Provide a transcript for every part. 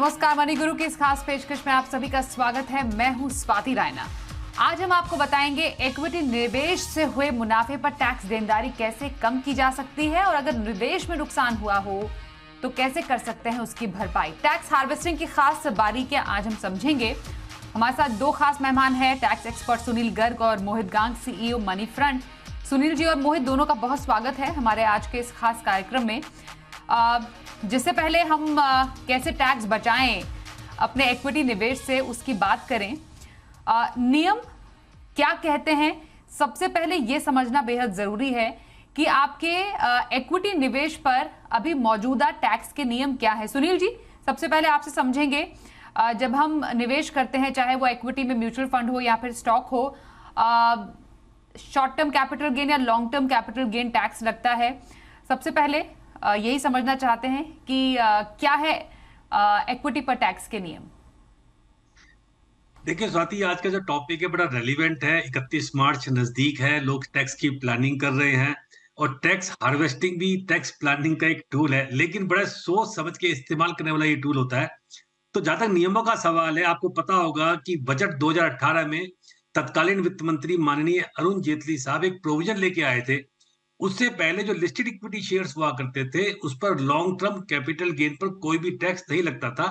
नमस्कार, मनी गुरु की इस खास पेशकश में आप सभी का स्वागत है। मैं हूं स्वाति रायना। आज हम आपको बताएंगे इक्विटी निवेश से हुए मुनाफे पर टैक्स देनदारी कैसे कम की जा सकती है और अगर निवेश में नुकसान हुआ हो तो कैसे कर सकते हैं उसकी भरपाई। टैक्स हार्वेस्टिंग की खास बारीकियां आज हम समझेंगे। हमारे साथ दो खास मेहमान हैं, टैक्स एक्सपर्ट सुनील गर्ग और मोहित गांग, CEO money front. Sunil ji और मोहित दोनों का बहुत स्वागत है हमारे आज के इस खास कार्यक्रम में। जिससे पहले हम कैसे टैक्स बचाएं अपने इक्विटी निवेश से उसकी बात करें। नियम क्या कहते हैं, सबसे पहले ये समझना बेहद जरूरी है कि आपके इक्विटी निवेश पर अभी मौजूदा टैक्स के नियम क्या है। सुनील जी, सबसे पहले आपसे समझेंगे, जब हम निवेश करते हैं चाहे वो इक्विटी में म्यूचुअल फंड हो या फिर स्टॉक हो, शॉर्ट टर्म कैपिटल गेन या long term capital gain tax लगता है। सबसे पहले यही समझना चाहते हैं कि क्या है इक्विटी पर टैक्स के नियम। देखिए स्वाति, आज का जो टॉपिक है बड़ा रेलिवेंट है। 31 मार्च नजदीक है, लोग टैक्स की प्लानिंग कर रहे हैं और टैक्स हार्वेस्टिंग भी टैक्स प्लानिंग का एक टूल है, लेकिन बड़ा सोच समझ के इस्तेमाल करने वाला ये टूल होता है। तो जहां तक नियमों का सवाल है, आपको पता होगा कि बजट 2018 में तत्कालीन वित्त मंत्री माननीय अरुण जेटली साहब एक प्रोविजन लेके आए थे। उससे पहले जो लिस्टेड इक्विटी शेयर्स हुआ करते थे उस पर लॉन्ग टर्म कैपिटल गेन पर कोई भी टैक्स नहीं लगता था।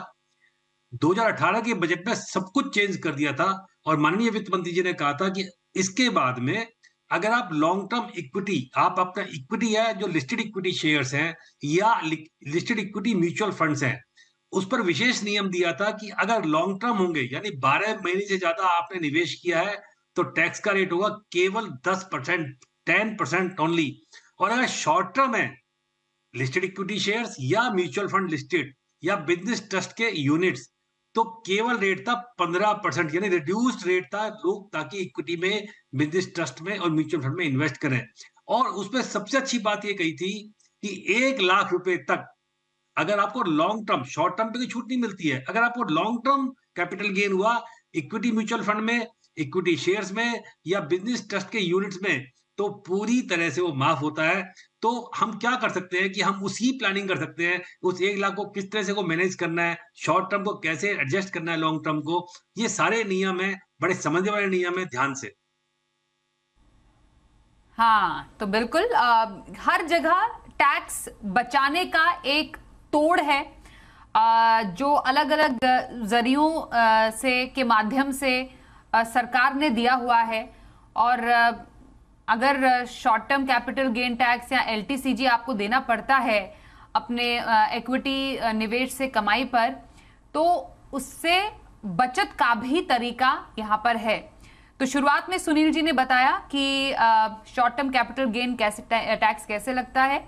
2018 के बजट में सब कुछ चेंज कर दिया था और माननीय वित्त मंत्री जी ने कहा था कि इसके बाद में अगर आप लॉन्ग टर्म इक्विटी, आप अपना इक्विटी है जो लिस्टेड इक्विटी शेयर्स हैं या लिस्टेड इक्विटी म्यूचुअल फंड्स हैं, उस पर विशेष नियम दिया था कि अगर लॉन्ग टर्म होंगे यानी 12 महीने से ज्यादा आपने निवेश किया है तो टैक्स का रेट होगा केवल 10%, 10% ओनली। और अगर शॉर्ट टर्म है, लिस्टेड इक्विटी शेयर्स या म्यूचुअल फंड लिस्टेड या बिजनेस ट्रस्ट के यूनिट्स, तो केवल रेट था 15%, यानी रिड्यूस्ड रेट था, लोग ताकि इक्विटी में, बिजनेस ट्रस्ट में और म्यूचुअल फंड में इन्वेस्ट करें। और उसमें सबसे अच्छी बात ये कही थी कि 1 लाख रुपए तक अगर आपको लॉन्ग टर्म, शॉर्ट टर्म पे कोई छूट नहीं मिलती है, अगर आपको लॉन्ग टर्म कैपिटल गेन हुआ इक्विटी म्यूचुअल फंड में, इक्विटी शेयर्स में या बिजनेस ट्रस्ट के यूनिट्स में, तो पूरी तरह से वो माफ होता है। तो हम क्या कर सकते हैं कि हम उसकी प्लानिंग कर सकते हैं, उस 1 लाख को किस तरह से को मैनेज करना है, शॉर्ट टर्म को कैसे एडजस्ट करना है लॉन्ग टर्म को। ये सारे नियम है, बड़े समझने वाले नियम है, ध्यान से। हाँ, तो बिल्कुल हर जगह टैक्स बचाने का एक तोड़ है, जो अलग अलग जरियों से के माध्यम से सरकार ने दिया हुआ है। और अगर short term capital gain tax या LTCG आपको देना पड़ता है अपने इक्विटी निवेश से कमाई पर, तो उससे बचत का भी तरीका यहाँ पर है। तो शुरुआत में सुनील जी ने बताया कि शॉर्ट टर्म कैपिटल गेन कैसे टैक्स कैसे लगता है,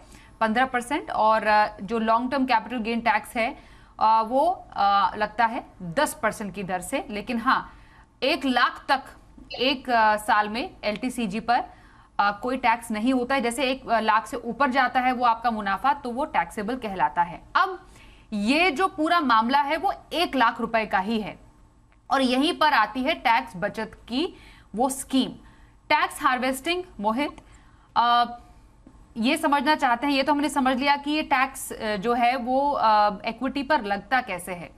15%, और जो long term capital gain tax है वो लगता है 10% की दर से। लेकिन हाँ, 1 लाख तक एक साल में LTCG पर कोई टैक्स नहीं होता है। जैसे 1 लाख से ऊपर जाता है वो आपका मुनाफा, तो वो टैक्सेबल कहलाता है। अब ये जो पूरा मामला है वो 1 लाख रुपए का ही है और यहीं पर आती है टैक्स बचत की वो स्कीम, टैक्स हार्वेस्टिंग। मोहित, ये समझना चाहते हैं, ये तो हमने समझ लिया कि ये टैक्स जो है वो इक्विटी पर लगता कैसे है।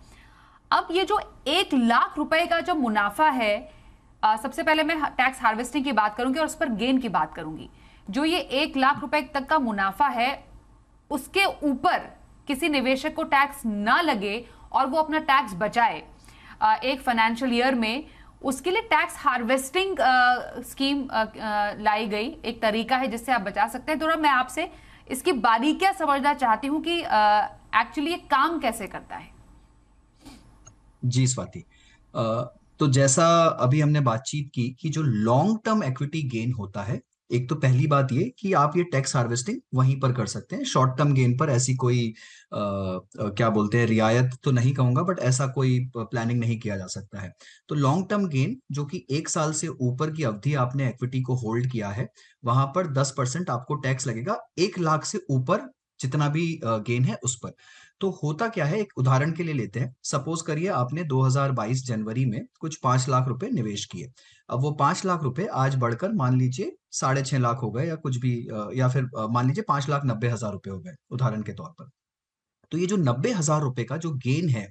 अब ये जो 1 लाख रुपए का जो मुनाफा है, सबसे पहले मैं टैक्स हार्वेस्टिंग की बात करूंगी और उस पर गेन की बात करूंगी। जो ये 1 लाख रुपए तक का मुनाफा है, उसके ऊपर किसी निवेशक को टैक्स ना लगे और वो अपना टैक्स बचाए एक फाइनेंशियल ईयर में, उसके लिए टैक्स हार्वेस्टिंग स्कीम लाई गई, एक तरीका है जिससे आप बचा सकते हैं। थोड़ा मैं आपसे इसकी बारीकियां समझना चाहती हूं कि एक्चुअली ये काम कैसे करता है। जी स्वाति, तो जैसा अभी हमने बातचीत की कि जो लॉन्ग टर्म इक्विटी गेन होता है, एक तो पहली बात ये कि आप ये टैक्स हार्वेस्टिंग वहीं पर कर सकते हैं। शॉर्ट टर्म गेन पर ऐसी कोई क्या बोलते हैं, रियायत तो नहीं कहूंगा, बट ऐसा कोई प्लानिंग नहीं किया जा सकता है। तो लॉन्ग टर्म गेन जो कि 1 साल से ऊपर की अवधि आपने इक्विटी को होल्ड किया है, वहां पर 10% आपको टैक्स लगेगा, 1 लाख से ऊपर जितना भी गेन है उस पर। तो होता क्या है, एक उदाहरण के लिए लेते हैं। सपोज करिए आपने 2022 जनवरी में कुछ 5 लाख रुपए निवेश किए। अब वो 5 लाख रुपए आज बढ़कर मान लीजिए 6.5 लाख हो गए या कुछ भी, या फिर मान लीजिए 5,90,000 रुपए हो गए उदाहरण के तौर पर। तो ये जो 90,000 रुपए का जो गेन है,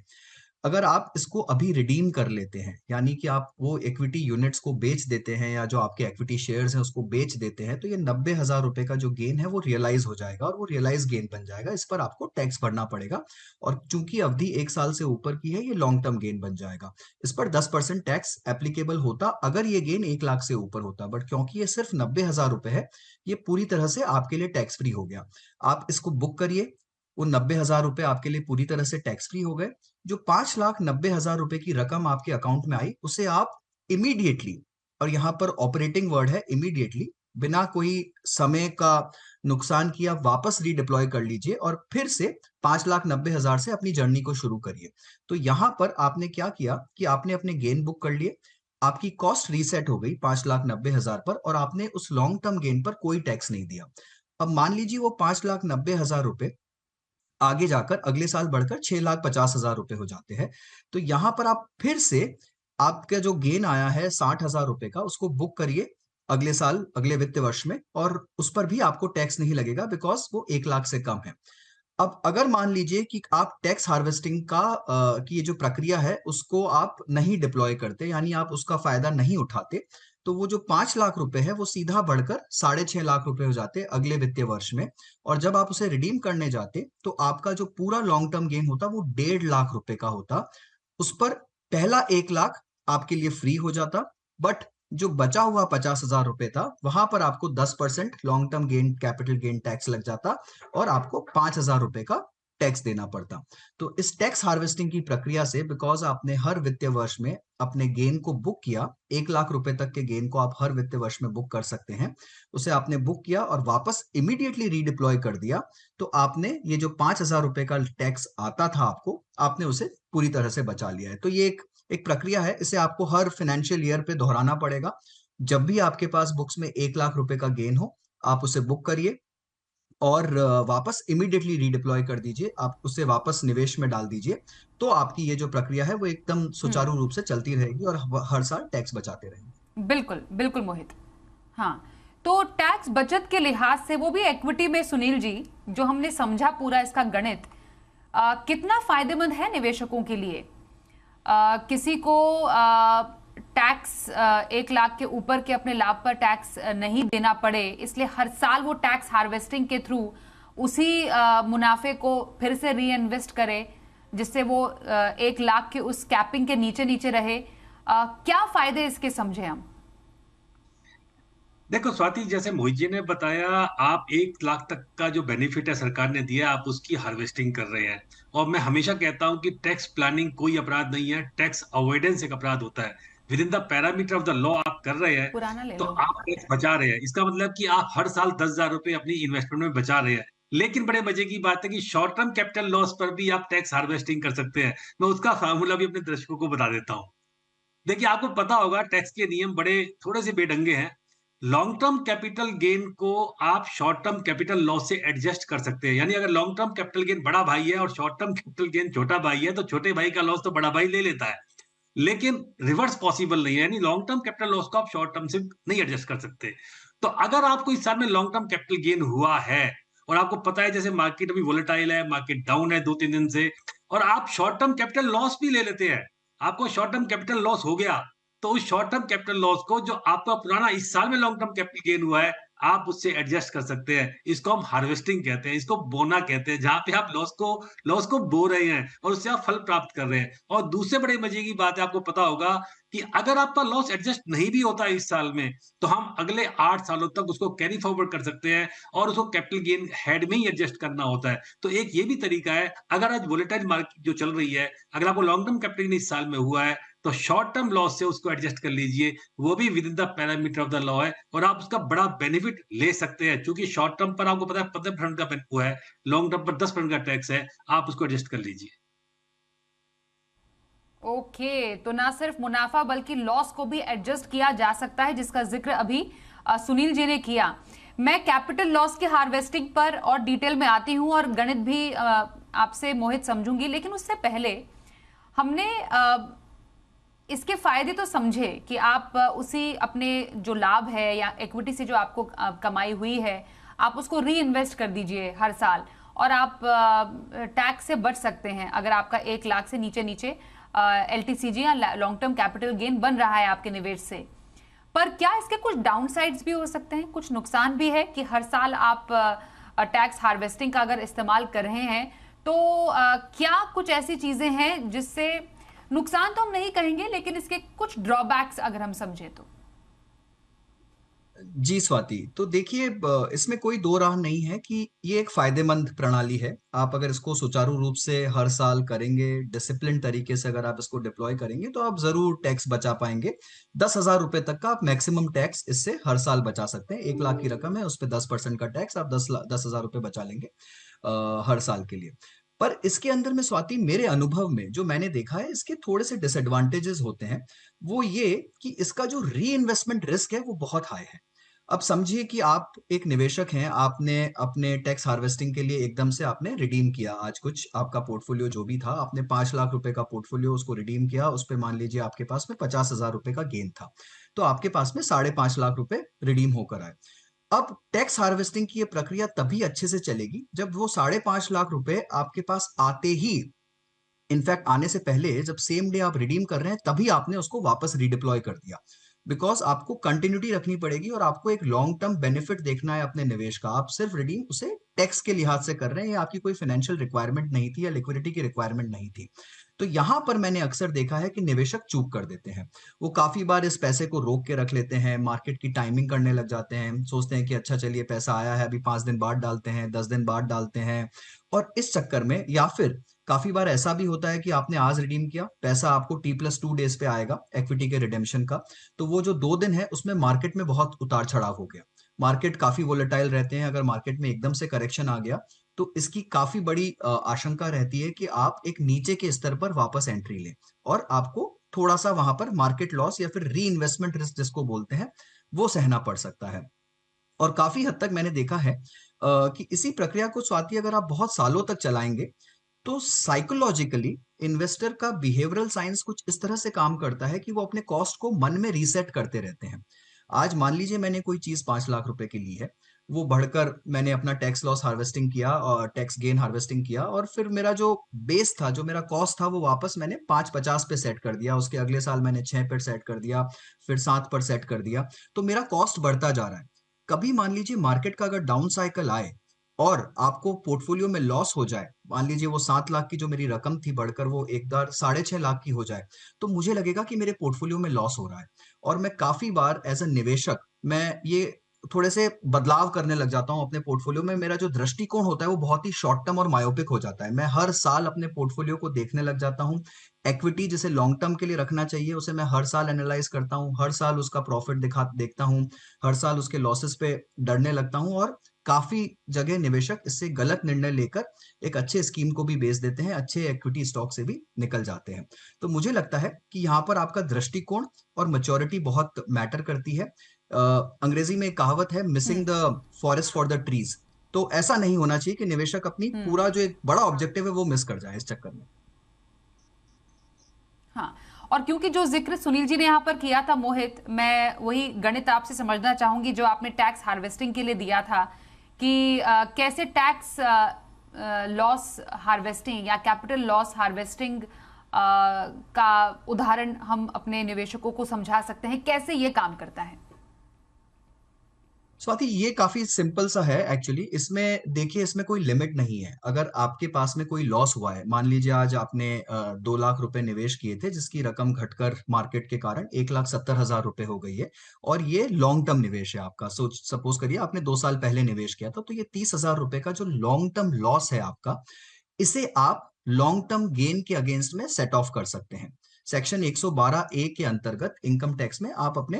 अगर आप इसको अभी रिडीम कर लेते हैं, यानी कि आप वो इक्विटी यूनिट्स को बेच देते हैं या जो आपके इक्विटी शेयर्स हैं उसको बेच देते हैं, तो ये 90,000 रुपए का जो गेन है वो रियलाइज हो जाएगा और वो रियलाइज गेन बन जाएगा। इस पर आपको टैक्स भरना पड़ेगा और चूंकि अवधि 1 साल से ऊपर की है, ये लॉन्ग टर्म गेन बन जाएगा। इस पर 10% टैक्स एप्लीकेबल होता अगर ये गेन 1 लाख से ऊपर होता, बट क्योंकि ये सिर्फ 90,000 रुपए है, ये पूरी तरह से आपके लिए टैक्स फ्री हो गया। आप इसको बुक करिए, वो 90,000 रुपए आपके लिए पूरी तरह से टैक्स फ्री हो गए। जो 5,90,000 रुपए की रकम आपके अकाउंट में आई, उसे आप इमीडिएटली, और यहां पर ऑपरेटिंग वर्ड है इमीडिएटली, बिना कोई समय का नुकसान किए आप वापस रीडिप्लॉय कर लीजिए और फिर से 5,90,000 से अपनी जर्नी को शुरू करिए। तो यहां पर आपने क्या किया कि आपने अपने गेन बुक कर लिए, आपकी कॉस्ट रीसेट हो गई 5,90,000 पर, और आपने उस लॉन्ग टर्म गेन पर कोई टैक्स नहीं दिया। अब मान लीजिए वो 5,90,000 रुपए आगे जाकर अगले साल बढ़कर 6,50,000 रुपए हो जाते हैं। तो यहां पर आप फिर से आपका जो गेन आया है 60,000 रुपए का, उसको बुक करिए अगले साल, अगले वित्त वर्ष में, और उस पर भी आपको टैक्स नहीं लगेगा बिकॉज वो 1 लाख से कम है। अब अगर मान लीजिए कि आप टैक्स हार्वेस्टिंग की ये जो प्रक्रिया है उसको आप नहीं डिप्लॉय करते, यानी आप उसका फायदा नहीं उठाते, तो वो जो 5 लाख रुपए है वो सीधा बढ़कर 6.5 लाख रुपए हो जाते अगले वित्तीय वर्ष में। और जब आप उसे रिडीम करने जाते तो आपका जो पूरा लॉन्ग टर्म गेन होता वो 1.5 लाख रुपए का होता। उस पर पहला 1 लाख आपके लिए फ्री हो जाता, बट जो बचा हुआ 50,000 रुपए था वहां पर आपको 10% long term gain capital gain tax लग जाता और आपको 5,000 रुपए का टैक्स देना पड़ता। तो इस टैक्स हार्वेस्टिंग की प्रक्रिया से, बिकॉज आपने हर वित्तीय वर्ष में अपने गेन को बुक किया, 1 लाख रुपए तक के गेन को आप हर वित्तीय वर्ष में बुक कर सकते हैं, उसे आपने बुक किया और वापस इमीडिएटली रीडिप्लॉय कर दिया, तो आपने ये जो 5,000 रुपए का टैक्स आता था आपको, आपने उसे पूरी तरह से बचा लिया है। तो ये एक प्रक्रिया है, इसे आपको हर फाइनेंशियल ईयर पे दोहराना पड़ेगा। जब भी आपके पास बुक्स में 1 लाख रुपए का गेन हो, आप उसे बुक करिए और वापस इमीडिएटली रीडिप्लॉय कर दीजिए, आप उसे वापस निवेश में डाल दीजिए। तो आपकी ये जो प्रक्रिया है वो एकदम सुचारू रूप से चलती रहेगी और हर साल टैक्स बचाते रहेंगे। बिल्कुल बिल्कुल मोहित। हाँ, तो टैक्स बचत के लिहाज से वो भी इक्विटी में, सुनील जी, जो हमने समझा पूरा इसका गणित, कितना फायदेमंद है निवेशकों के लिए? किसी को टैक्स 1 लाख के ऊपर के अपने लाभ पर टैक्स नहीं देना पड़े, इसलिए हर साल वो टैक्स हार्वेस्टिंग के थ्रू उसी मुनाफे को फिर से री इन्वेस्ट करे, जिससे वो 1 लाख के उस कैपिंग के नीचे नीचे रहे। क्या फायदे इसके समझे हम? देखो स्वाति, जैसे मोहित जी ने बताया, आप 1 लाख तक का जो बेनिफिट है सरकार ने दिया, आप उसकी हार्वेस्टिंग कर रहे हैं। और मैं हमेशा कहता हूं कि टैक्स प्लानिंग कोई अपराध नहीं है, टैक्स अवॉइडेंस एक अपराध होता है। With in the parameter of the law आप कर रहे हैं पुराना ले तो लो। आप टैक्स बचा रहे हैं। इसका मतलब कि आप हर साल 10,000 रुपए अपनी इन्वेस्टमेंट में बचा रहे हैं। लेकिन बड़े मजे की बात है कि शॉर्ट टर्म कैपिटल लॉस पर भी आप टैक्स हार्वेस्टिंग कर सकते हैं। मैं उसका फार्मूला भी अपने दर्शकों को बता देता हूँ। देखिए, आपको पता होगा टैक्स के नियम बड़े थोड़े से बेढंगे हैं। लॉन्ग टर्म कैपिटल गेन को आप शॉर्ट टर्म कैपिटल लॉस से एडजस्ट कर सकते हैं। यानी अगर लॉन्ग टर्म कैपिटल गेन बड़ा भाई है और शॉर्ट टर्म कैपिटल गेन छोटा भाई है, तो छोटे भाई का लॉस तो बड़ा भाई ले लेता है। लेकिन रिवर्स पॉसिबल नहीं है, यानी लॉन्ग टर्म कैपिटल लॉस को आप शॉर्ट टर्म से नहीं एडजस्ट कर सकते। तो अगर आपको इस साल में लॉन्ग टर्म कैपिटल गेन हुआ है और आपको पता है जैसे मार्केट अभी वोलेटाइल है, मार्केट डाउन है 2-3 दिन से, और आप शॉर्ट टर्म कैपिटल लॉस भी ले लेते हैं, आपको शॉर्ट टर्म कैपिटल लॉस हो गया, तो उस शॉर्ट टर्म कैपिटल लॉस को जो आपका पुराना इस साल में लॉन्ग टर्म कैपिटल गेन हुआ है, आप उससे एडजस्ट कर सकते हैं। इसको हम हार्वेस्टिंग कहते हैं, इसको बोना कहते हैं, जहां पे आप लॉस को बो रहे हैं और उससे आप फल प्राप्त कर रहे हैं। और दूसरे बड़े मजे की बात है, आपको पता होगा कि अगर आपका लॉस एडजस्ट नहीं भी होता इस साल में, तो हम अगले 8 सालों तक उसको कैरी फॉरवर्ड कर सकते हैं और उसको कैपिटल गेन हेड में ही एडजस्ट करना होता है। तो एक ये भी तरीका है। अगर आज वोलेटाइल मार्केट जो चल रही है, अगर आपको लॉन्ग टर्म कैपिटल गेन इस साल में हुआ है, तो शॉर्ट टर्म लॉस से उसको एडजस्ट कर लीजिए, वो भी with in the parameter of the law है और आप उसका बड़ा बेनिफिट ले सकते हैं। क्योंकि शॉर्ट टर्म पर आपको पता है 15% का हुआ है, लॉन्ग टर्म पर 10% का टैक्स है, आप उसको एडजस्ट कर लीजिए। ओके, तो ना सिर्फ मुनाफा बल्कि लॉस को भी एडजस्ट किया जा सकता है, जिसका जिक्र अभी सुनील जी ने किया। मैं कैपिटल लॉस के हार्वेस्टिंग पर और डिटेल में आती हूं और गणित भी आपसे मोहित समझूंगी, लेकिन उससे पहले हमने इसके फायदे तो समझे कि आप उसी अपने जो लाभ है या इक्विटी से जो आपको कमाई हुई है, आप उसको री इन्वेस्ट कर दीजिए हर साल और आप टैक्स से बच सकते हैं अगर आपका 1 लाख से नीचे नीचे LTCG या लॉन्ग टर्म कैपिटल गेन बन रहा है आपके निवेश से। पर क्या इसके कुछ डाउनसाइड्स भी हो सकते हैं, कुछ नुकसान भी है कि हर साल आप टैक्स हार्वेस्टिंग का अगर इस्तेमाल कर रहे हैं तो क्या कुछ ऐसी चीजें हैं जिससे नुकसान तो हम नहीं कहेंगे लेकिन इसके कुछ ड्रॉबैक्स अगर हम समझे तो? जी स्वाति, तो देखिए इसमें कोई दो राह नहीं है कि ये एक फायदेमंद प्रणाली है। आप अगर इसको सुचारू रूप से हर साल करेंगे, डिसिप्लिन तरीके से अगर आप इसको डिप्लॉय करेंगे तो आप जरूर टैक्स बचा पाएंगे। 10,000 रुपए तक का आप मैक्सिमम टैक्स इससे हर साल बचा सकते हैं। 1 लाख की रकम है, उस पर 10% का टैक्स, आप 10,000 रुपए बचा लेंगे हर साल के लिए। पर इसके अंदर में स्वाति, मेरे अनुभव में जो मैंने देखा है, इसके थोड़े से डिसएडवांटेजेस होते हैं। वो ये कि इसका जो री इन्वेस्टमेंट रिस्क है वो बहुत हाई है। अब समझिए कि आप एक निवेशक हैं, आपने अपने टैक्स हार्वेस्टिंग के लिए एकदम से आपने रिडीम किया, आज कुछ आपका पोर्टफोलियो जो भी था, आपने 5 लाख रुपए का पोर्टफोलियो उसको रिडीम किया, उस पे मान लीजिए आपके पास में 50,000 रुपए का गेन था, तो आपके पास में 5.5 लाख रुपए रिडीम होकर आए। अब टैक्स हार्वेस्टिंग की ये प्रक्रिया तभी अच्छे से चलेगी जब वो 5.5 लाख रुपए आपके पास आते ही, इनफैक्ट आने से पहले, जब सेम डे आप रिडीम कर रहे हैं तभी आपने उसको वापस रीडिप्लॉय कर दिया। बिकॉज आपको कंटिन्यूटी रखनी पड़ेगी और आपको एक लॉन्ग टर्म बेनिफिट देखना है अपने निवेश का। आप सिर्फ रिडीम उसे टैक्स के लिहाज से कर रहे हैं, या आपकी कोई फाइनेंशियल रिक्वायरमेंट नहीं थी या लिक्विडिटी की रिक्वायरमेंट नहीं थी। तो यहां पर मैंने अक्सर देखा है कि निवेशक चूक कर देते हैं। वो काफी बार इस पैसे को रोक के रख लेते हैं, मार्केट की टाइमिंग करने लग जाते हैं, सोचते हैं कि अच्छा चलिए पैसा आया है, अभी 5 दिन बाद डालते हैं, 10 दिन बाद डालते हैं। और इस चक्कर में, या फिर काफी बार ऐसा भी होता है कि आपने आज रिडीम किया, पैसा आपको T+2 डेज पे आएगा इक्विटी के रिडेम्पशन का, तो वो जो 2 दिन है उसमें मार्केट में बहुत उतार चढ़ाव हो गया, मार्केट काफी वोलेटाइल रहते हैं। अगर मार्केट में एकदम से करेक्शन आ गया तो इसकी काफी बड़ी आशंका रहती है कि आप एक नीचे के स्तर पर वापस एंट्री लें और आपको थोड़ा सा वहां पर मार्केट लॉस या फिर री इन्वेस्टमेंट रिस्क जिसको बोलते हैं, वो सहना पड़ सकता है। और काफी हद तक मैंने देखा है कि इसी प्रक्रिया को स्वाति अगर आप बहुत सालों तक चलाएंगे तो साइकोलॉजिकली इन्वेस्टर का बिहेवियरल साइंस कुछ इस तरह से काम करता है कि वो अपने कॉस्ट को मन में रीसेट करते रहते हैं। आज मान लीजिए मैंने कोई चीज 5 लाख रुपए की ली है, वो बढ़कर मैंने अपना टैक्स लॉस हार्वेस्टिंग किया और टैक्स गेन हार्वेस्टिंग किया, और फिर मेरा जो बेस था, जो मेरा कॉस्ट था, वो वापस मैंने 5.50 पे सेट कर दिया, उसके अगले साल मैंने 6 पर सेट कर दिया, फिर 7 पर सेट कर दिया, तो मेरा कॉस्ट बढ़ता जा रहा है। कभी मान लीजिए मार्केट का अगर डाउन साइकिल आए और आपको पोर्टफोलियो में लॉस हो जाए, मान लीजिए वो 7 लाख की जो मेरी रकम थी बढ़कर वो एक बार 6.5 लाख की हो जाए, तो मुझे लगेगा कि मेरे पोर्टफोलियो में लॉस हो रहा है। और मैं काफी बार एज अ निवेशक मैं ये थोड़े से बदलाव करने लग जाता हूं अपने पोर्टफोलियो में। मेरा जो दृष्टिकोण होता है वो बहुत ही शॉर्ट टर्म और मायोपिक हो जाता है। मैं हर साल अपने पोर्टफोलियो को देखने लग जाता हूं। इक्विटी जिसे लॉन्ग टर्म के लिए रखना चाहिए उसे मैं हर साल एनालाइज करता हूं, हर साल उसका प्रॉफिट देखता हूं, हर साल उसके लॉसेस पे डरने लगता हूं। और काफी जगह निवेशक इससे गलत निर्णय लेकर एक अच्छे स्कीम को भी बेच देते हैं, अच्छे इक्विटी स्टॉक से भी निकल जाते हैं। तो मुझे लगता है कि यहाँ पर आपका दृष्टिकोण और मैच्योरिटी बहुत मैटर करती है। अंग्रेजी में एक कहावत है, missing the forest for the trees. तो ऐसा नहीं होना चाहिए कि निवेशक अपनी पूरा जो एक बड़ा ऑब्जेक्टिव है वो मिस कर जाए इस चक्कर में। हाँ, और क्योंकि जो जिक्र सुनील जी ने यहाँ पर किया था मोहित, मैं वही गणित आपसे समझना चाहूंगी जो आपने टैक्स हार्वेस्टिंग के लिए दिया था कि कैसे टैक्स लॉस हार्वेस्टिंग या कैपिटल लॉस हार्वेस्टिंग का उदाहरण हम अपने निवेशकों को समझा सकते हैं, कैसे ये काम करता है? स्वाति, ये काफी सिंपल सा है एक्चुअली। इसमें देखिए, इसमें कोई लिमिट नहीं है। अगर आपके पास में कोई लॉस हुआ है, मान लीजिए आज आपने 2 लाख रुपए निवेश किए थे जिसकी रकम घटकर मार्केट के कारण 1,70,000 रुपए हो गई है, और ये लॉन्ग टर्म निवेश है आपका। सपोज करिए आपने 2 साल पहले निवेश किया था, तो ये 30,000 रुपए का जो लॉन्ग टर्म लॉस है आपका, इसे आप लॉन्ग टर्म गेन के अगेंस्ट में सेट ऑफ कर सकते हैं। सेक्शन 112A के अंतर्गत इनकम टैक्स में आप अपने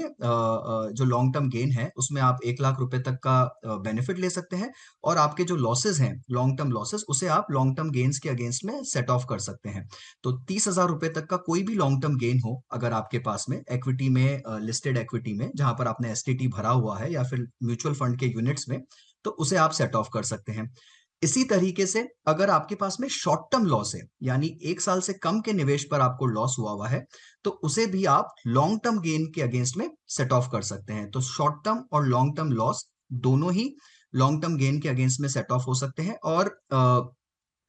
जो लॉन्ग टर्म गेन है उसमें आप 1 लाख रुपए तक का बेनिफिट ले सकते हैं, और आपके जो लॉसेज हैं, लॉन्ग टर्म लॉसेज, उसे आप लॉन्ग टर्म गेन्स के अगेंस्ट में सेट ऑफ कर सकते हैं। तो 30,000 रुपए तक का कोई भी लॉन्ग टर्म गेन हो अगर आपके पास में इक्विटी में, लिस्टेड इक्विटी में, जहां पर आपने STT भरा हुआ है, या फिर म्यूचुअल फंड के यूनिट्स में, तो उसे आप सेट ऑफ कर सकते हैं। इसी तरीके से अगर आपके पास में शॉर्ट टर्म लॉस है, यानी 1 साल से कम के निवेश पर आपको लॉस हुआ है, तो उसे भी आप लॉन्ग टर्म गेन के अगेंस्ट में सेट ऑफ कर सकते हैं। तो शॉर्ट टर्म और लॉन्ग टर्म लॉस दोनों ही लॉन्ग टर्म गेन के अगेंस्ट में सेट ऑफ हो सकते हैं, और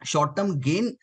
शॉर्ट टर्म गेन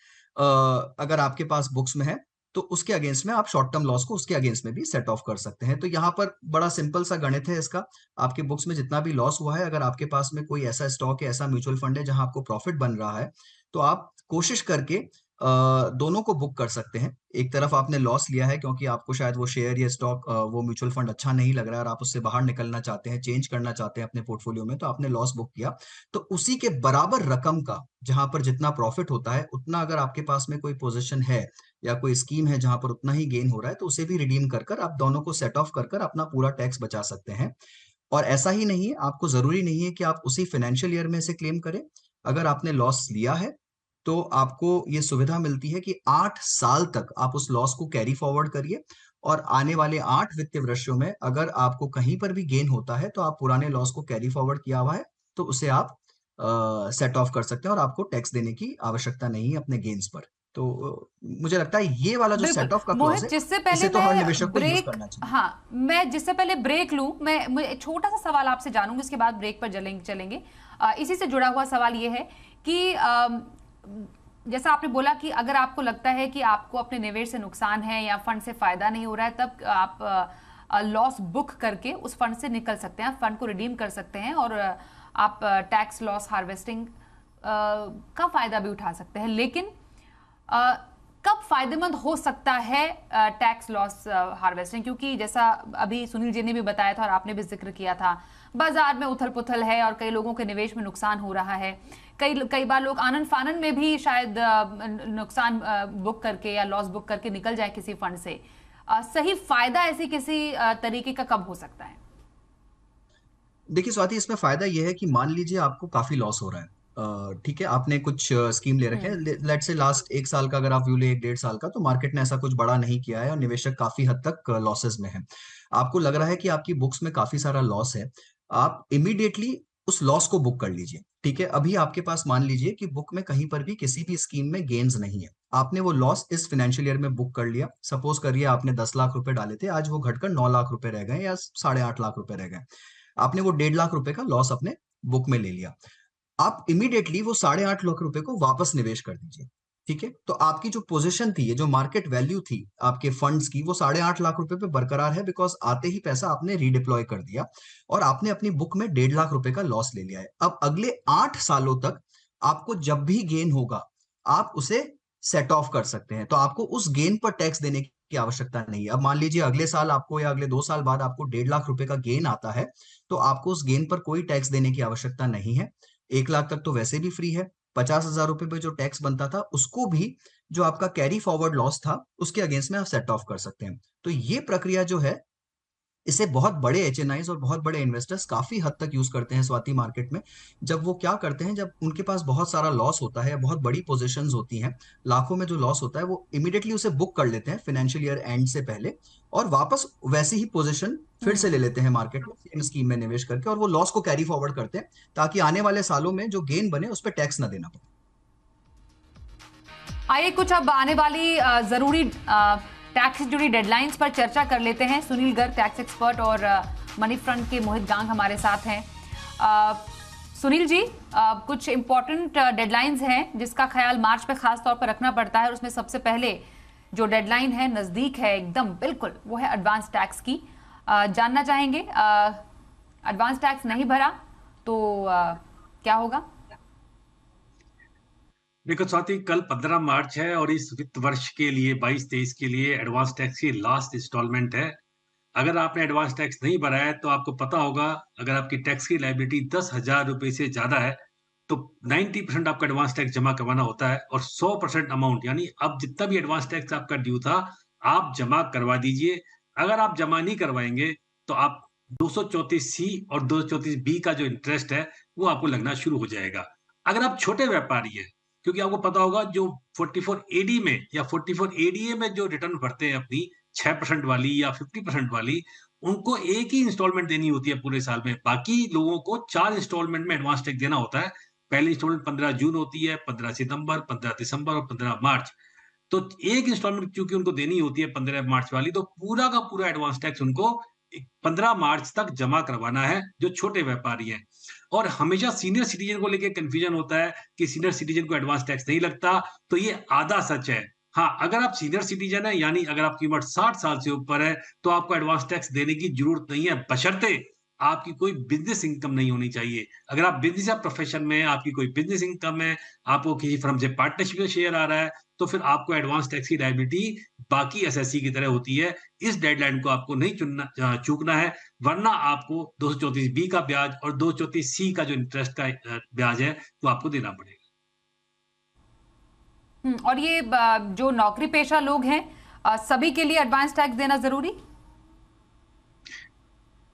अगर आपके पास बुक्स में है तो उसके अगेंस्ट में आप शॉर्ट टर्म लॉस को उसके अगेंस्ट में भी सेट ऑफ कर सकते हैं। तो यहाँ पर बड़ा सिंपल सा गणित है इसका। आपके बुक्स में जितना भी लॉस हुआ है, अगर आपके पास में कोई ऐसा स्टॉक है, ऐसा म्यूचुअल फंड है जहां आपको प्रॉफिट बन रहा है, तो आप कोशिश करके दोनों को बुक कर सकते हैं। एक तरफ आपने लॉस लिया है क्योंकि आपको शायद वो शेयर या स्टॉक, वो म्यूचुअल फंड अच्छा नहीं लग रहा है और आप उससे बाहर निकलना चाहते हैं, चेंज करना चाहते हैं अपने पोर्टफोलियो में, तो आपने लॉस बुक किया। तो उसी के बराबर रकम का, जहां पर जितना प्रॉफिट होता है उतना अगर आपके पास में कोई पोजीशन है या कोई स्कीम है जहां पर उतना ही गेन हो रहा है, तो उसे भी रिडीम कर कर आप दोनों को सेट ऑफ कर कर अपना पूरा टैक्स बचा सकते हैं। और ऐसा ही नहीं है, आपको जरूरी नहीं है कि आप उसी फाइनेंशियल ईयर में से क्लेम करें। अगर आपने लॉस लिया है तो आपको ये सुविधा मिलती है कि 8 साल तक आप उस लॉस को कैरी फॉरवर्ड करिए, और आने वाले 8 वित्तीय वर्षों में अगर आपको कहीं पर भी गेन होता है तो आप पुराने लॉस को कैरी फॉरवर्ड किया हुआ है तो उसे आप सेट ऑफ कर सकते हैं, और आपको टैक्स देने की आवश्यकता नहीं है अपने गेन्स पर। तो मुझे लगता है ये वाला जो बिल्कुल सेट ऑफ का क्लॉज मोहित, है, जिससे पहले इसे तो हर मैं निवेशक को यूज ब्रेक, करना चाहिए। हाँ, मैं जिससे पहले ब्रेक लूं, मैं एक छोटा सा सवाल आपसे जानूंगी, इसके बाद ब्रेक पर चलेंगे। इसी से जुड़ा हुआ सवाल ये है कि जैसा आपने बोला कि अगर आपको लगता है कि आपको अपने निवेश से नुकसान है या फंड से फायदा नहीं हो रहा है, तब आप लॉस बुक करके उस फंड से निकल सकते हैं, फंड को रिडीम कर सकते हैं, और आप टैक्स लॉस हार्वेस्टिंग का फायदा भी उठा सकते हैं। लेकिन कब फायदेमंद हो सकता है टैक्स लॉस हार्वेस्टिंग? क्योंकि जैसा अभी सुनील जी ने भी बताया था और आपने भी जिक्र किया था, बाजार में उथल पुथल है और कई लोगों के निवेश में नुकसान हो रहा है। कई बार लोग आनन फानन में भी शायद नुकसान बुक करके या लॉस बुक करके निकल जाए किसी फंड से। सही फायदा ऐसी किसी तरीके का कब हो सकता है? देखिए स्वाति, इसमें फायदा यह है कि मान लीजिए आपको काफी लॉस हो रहा है, ठीक है, आपने कुछ स्कीम ले रखे हैं, लेट से लास्ट 1 साल का अगर आप व्यू ले, 1-1.5 साल का, तो मार्केट ने ऐसा कुछ बड़ा नहीं किया है और निवेशक काफी हद तक लॉसेस में है। आपको लग रहा है कि आपकी बुक्स में काफी सारा लॉस है, आप इमीडिएटली उस लॉस को बुक कर लीजिए। ठीक है, अभी आपके पास मान लीजिए कि बुक में कहीं पर भी किसी भी स्कीम में गेन्स नहीं है, आपने वो लॉस इस फाइनेंशियल ईयर में बुक कर लिया। सपोज करिए आपने 10 लाख रुपए डाले थे, आज वो घटकर 9 लाख रुपए रह गए या 8.5 लाख रुपए रह गए, आपने वो 1.5 लाख रुपए का लॉस अपने बुक में ले लिया। आप इमीडिएटली वो 8.5 लाख रुपए को वापस निवेश कर दीजिए। ठीक है, तो आपकी जो पोजीशन थी, ये जो मार्केट वैल्यू थी आपके फंड्स की, वो 8.5 लाख रुपए पे बरकरार है, बिकॉज आते ही पैसा आपने रीडिप्लॉय कर दिया और आपने अपनी बुक में 1.5 लाख रुपए का लॉस ले लिया है। अब अगले 8 सालों तक आपको जब भी गेन होगा आप उसे सेट ऑफ कर सकते हैं, तो आपको उस गेन पर टैक्स देने की आवश्यकता नहीं है। अब मान लीजिए अगले साल आपको या अगले 2 साल बाद आपको 1.5 लाख रुपए का गेन आता है, तो आपको उस गेन पर कोई टैक्स देने की आवश्यकता नहीं है। 1 लाख तक तो वैसे भी फ्री है। 50,000 रुपए पे जो टैक्स बनता था उसको भी, जो आपका कैरी फॉरवर्ड लॉस था, उसके अगेंस्ट में आप सेट ऑफ कर सकते हैं। तो ये प्रक्रिया जो है, इसे बहुत बड़े एचएनआईज और बहुत बड़े इन्वेस्टर्स काफी हद तक यूज करते हैं स्वाति मार्केट में। जब वो क्या करते हैं, जब उनके पास बहुत सारा लॉस होता है, बहुत बड़ी पोजीशंस होती हैं, लाखों में जो लॉस होता है, वो इमीडिएटली उसे बुक कर लेते हैं फाइनेंशियल ईयर एंड से पहले, और वापस वैसी ही पोजीशन फिर से ले लेते हैं मार्केट में सेम स्कीम में निवेश करके, और वो लॉस को कैरी फॉरवर्ड करते हैं ताकि आने वाले सालों में जो गेन बने उस पर टैक्स ना देना पड़े। आइए कुछ अब आने वाली जरूरी टैक्स से जुड़ी डेडलाइंस पर चर्चा कर लेते हैं। सुनील गर्ग, टैक्स एक्सपर्ट, और मनी फ्रंट के मोहित गांग हमारे साथ हैं। सुनील जी, कुछ इंपॉर्टेंट डेडलाइंस हैं जिसका ख्याल मार्च पे खास तौर पर रखना पड़ता है, और उसमें सबसे पहले जो डेडलाइन है, नजदीक है एकदम बिल्कुल, वो है एडवांस टैक्स की। जानना चाहेंगे, एडवांस टैक्स नहीं भरा तो क्या होगा? देखो स्वाति, कल 15 मार्च है और इस वित्त वर्ष के लिए 22-23 के लिए एडवांस टैक्स की लास्ट इंस्टॉलमेंट है। अगर आपने एडवांस टैक्स नहीं भरा है तो आपको पता होगा, अगर आपकी टैक्स की लायबिलिटी 10,000 रुपए से ज्यादा है तो 90% आपका एडवांस टैक्स जमा करवाना होता है, और 100% अमाउंट, यानी अब जितना भी एडवांस टैक्स आपका ड्यू था आप जमा करवा दीजिए। अगर आप जमा नहीं करवाएंगे तो आप 234C और 234B का जो इंटरेस्ट है वो आपको लगना शुरू हो जाएगा। अगर आप छोटे व्यापारी है, क्योंकि आपको पता होगा जो 44AD में या 44ADA में जो रिटर्न भरते हैं अपनी 6% वाली या 50% वाली, उनको एक ही इंस्टॉलमेंट देनी होती है पूरे साल में। बाकी लोगों को 4 इंस्टॉलमेंट में एडवांस टैक्स देना होता है। पहली इंस्टॉलमेंट 15 जून होती है, 15 सितंबर, 15 दिसंबर और 15 मार्च। तो एक इंस्टॉलमेंट चूंकि उनको देनी होती है 15 मार्च वाली, तो पूरा का पूरा एडवांस टैक्स उनको 15 मार्च तक जमा करवाना है, जो छोटे व्यापारी हैं। और हमेशा सीनियर सिटीजन को लेके कंफ्यूजन होता है कि सीनियर सिटीजन को एडवांस टैक्स नहीं लगता, तो ये आधा सच है। हाँ, अगर आप सीनियर सिटीजन है, यानी अगर आपकी उम्र 60 साल से ऊपर है, तो आपको एडवांस टैक्स देने की जरूरत नहीं है, बशर्ते आपकी कोई बिजनेस इनकम नहीं होनी चाहिए। अगर आप बिजनेस या प्रोफेशन में हैं, आपकी कोई बिजनेस इनकम है, आपको किसी फर्म से पार्टनरशिप में शेयर आ रहा है, तो फिर आपको एडवांस टैक्स की लायबिलिटी बाकी एसएससी की तरह होती है। इस डेडलाइन को आपको नहीं चूकना है, वरना आपको 234B का ब्याज और 234C का जो इंटरेस्ट का ब्याज है, वो आपको देना पड़ेगा। और ये जो नौकरी पेशा लोग हैं, सभी के लिए एडवांस टैक्स देना जरूरी?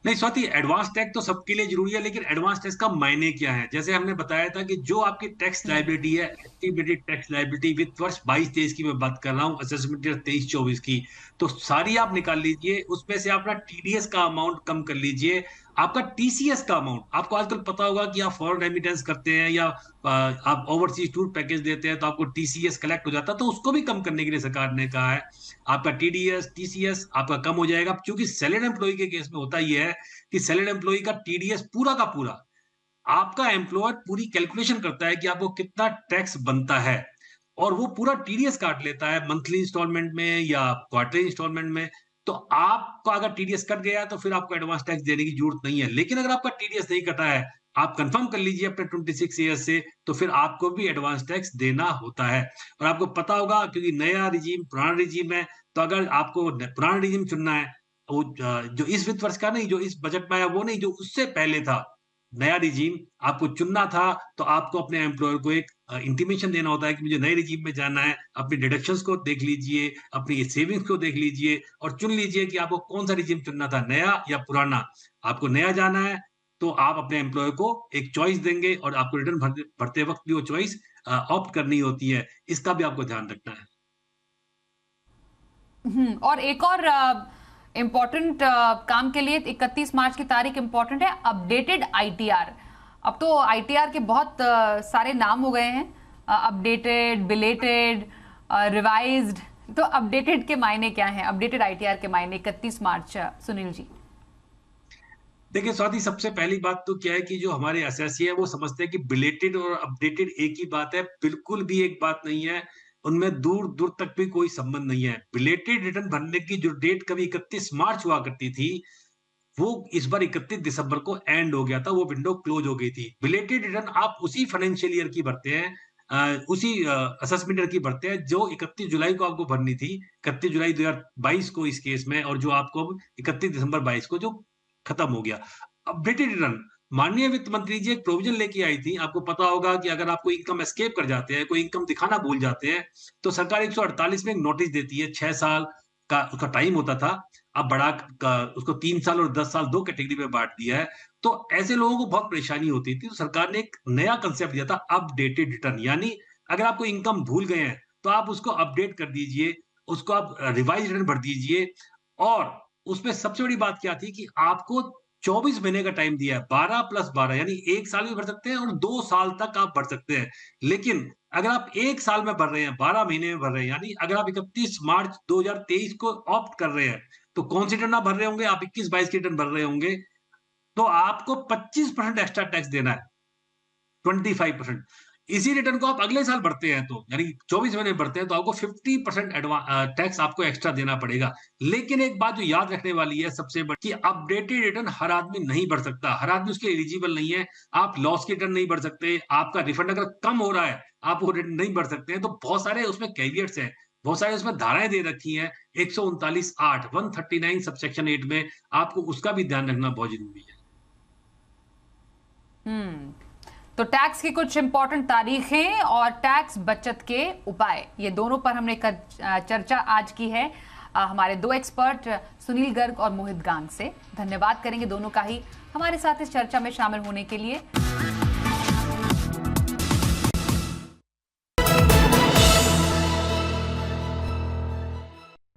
नहीं स्वाति, एडवांस टैक्स तो सबके लिए जरूरी है, लेकिन एडवांस टैक्स का मायने क्या है? जैसे हमने बताया था कि जो आपकी टैक्स लायबिलिटी है, एक्टिवेटेड टैक्स लायबिलिटी विद वर्ष 22-23 की मैं बात कर रहा हूँ, असेसमेंट ईयर 23-24 की, तो सारी आप निकाल लीजिए। उसमें से अपना टीडीएस का अमाउंट कम कर लीजिए, आपका टीसीएस का अमाउंट, आपको आजकल पता होगा कि आप फॉरेन रेमिटेंस करते हैं या आप ओवरसीज टूर पैकेज देते हैं, तो आपको टीसीएस कलेक्ट हो जाता है, तो उसको भी कम करने के लिए सरकार ने कहा है आपका टीडीएस टीसीएस आपका कम हो जाएगा। क्योंकि सैलरीड एम्प्लॉय के केस में होता यह है कि सैलरीड एम्प्लॉय का टीडीएस पूरा का पूरा आपका एम्प्लॉयर पूरी कैलकुलेशन करता है कि आपको कितना टैक्स बनता है, और वो पूरा टीडीएस काट लेता है मंथली इंस्टॉलमेंट में या क्वार्टरली इंस्टॉलमेंट में। तो आपका अगर टीडीएस कट गया तो फिर आपको एडवांस टैक्स देने की जरूरत नहीं है। लेकिन अगर आपका टीडीएस नहीं कटा है, आप कंफर्म कर लीजिए अपने 26 ईयर्स से, तो फिर आपको भी एडवांस टैक्स देना होता है। और आपको पता होगा, क्योंकि नया रिजीम पुराना रिजीम है, तो अगर आपको पुराना रिजीम चुनना है, वो जो इस वित्त वर्ष का नहीं, जो इस बजट में आया वो नहीं, जो उससे पहले था नया रिजीम आपको चुनना था, तो आपको अपने एम्प्लॉयर को एक इंटीमेशन देना होता है कि मुझे नए रिजीम में जाना है। अपनी डिडक्शंस को देख लीजिए, अपनी सेविंग्स को देख लीजिए और चुन लीजिए कि आपको कौन सा रिजीम चुनना था, नया या पुराना। आपको नया जाना है तो आप अपने एम्प्लॉयर को एक चॉइस देंगे और आपको रिटर्न भरते वक्त भी वो चॉइस ऑप्ट करनी होती है। इसका भी आपको ध्यान रखना है। और एक और इम्पोर्टेंट काम के लिए 31 मार्च की तारीख इम्पोर्टेंट है, अपडेटेड आईटीआर। अब तो आईटीआर के बहुत सारे नाम हो गए हैं, अपडेटेड, बिलेटेड, रिवाइज्ड। तो अपडेटेड के मायने क्या हैं? अपडेटेड आईटीआर के मायने 31 मार्च, सुनील जी। देखिए स्वाति, सबसे पहली बात तो क्या है कि जो हमारे एसएससी है वो समझते हैं कि बिलेटेड और अपडेटेड एक ही बात है। बिल्कुल भी एक बात नहीं है, उनमें दूर दूर तक भी कोई संबंध नहीं है। बिलेटेड रिटर्न भरने की जो डेट कभी 31 मार्च हुआ करती थी, वो इस बार 31 दिसंबर को एंड हो गया था, वो विंडो क्लोज हो गई थी। बिलेटेड रिटर्न आप उसी फाइनेंशियल ईयर की भरते हैं, उसी असेसमेंट ईयर की भरते हैं जो 31 जुलाई को आपको भरनी थी, 31 जुलाई 2022 को इस केस में, और जो आपको 31 दिसंबर 22 को जो खत्म हो गया। अपडेटेड रिटर्न माननीय वित्त मंत्री जी एक प्रोविजन लेके आई थी, आपको पता होगा कि अगर आपको इनकम एस्केप कर जाते हैं, कोई इनकम दिखाना भूल जाते हैं, तो सरकार 148 में एक नोटिस देती है, 6 साल का उसका टाइम होता था, अब बढ़ा उसको 3 साल और 10 साल 2 कैटेगरी में बांट दिया है। तो ऐसे लोगों को बहुत परेशानी होती थी, तो सरकार ने एक नया कंसेप्ट दिया था, अपडेटेड रिटर्न। यानी अगर आपको इनकम भूल गए हैं तो आप उसको अपडेट कर दीजिए, उसको आप रिवाइज रिटर्न भर दीजिए। और उसमें सबसे बड़ी बात क्या थी कि आपको 24 महीने का टाइम दिया है, 12 + 12 यानी 1 साल भी भर सकते हैं और 2 साल तक आप भर सकते हैं। लेकिन अगर आप 1 साल में भर रहे हैं, 12 महीने में भर रहे हैं, यानी अगर आप 31 मार्च 2023 को ऑप्ट कर रहे हैं, तो कौन सी रिटर्न आप भर रहे होंगे? आप 21-22 की रिटर्न भर रहे होंगे, तो आपको 25% एक्स्ट्रा टैक्स देना है, 25%। इसी रिटर्न को आप अगले साल भरते हैं, तो यानी 24 महीने भरते हैं, तो आपको 50% टैक्स आपको एक्स्ट्रा देना पड़ेगा। लेकिन एक बात जो याद रखने वाली है सबसे बड़ी, कि अपडेटेड रिटर्न हर आदमी नहीं भर सकता, हर आदमी उसके एलिजिबल नहीं है। आप लॉस की रिटर्न नहीं भर सकते, आपका रिफंड अगर कम हो रहा है आप वो रिटर्न नहीं भर सकते हैं। तो बहुत सारे उसमें कैवियट्स हैं, बहुत सारे उसमें धाराएं दे रखी हैं, 139(8) 139 सबसेक्शन 8 में, आपको उसका भी ध्यान रखना बहुत जरूरी है। तो टैक्स की कुछ इंपॉर्टेंट तारीखें और टैक्स बचत के उपाय, ये दोनों पर हमने चर्चा आज की है हमारे 2 एक्सपर्ट सुनील गर्ग और मोहित गांग से। धन्यवाद करेंगे दोनों का ही हमारे साथ इस चर्चा में शामिल होने के लिए।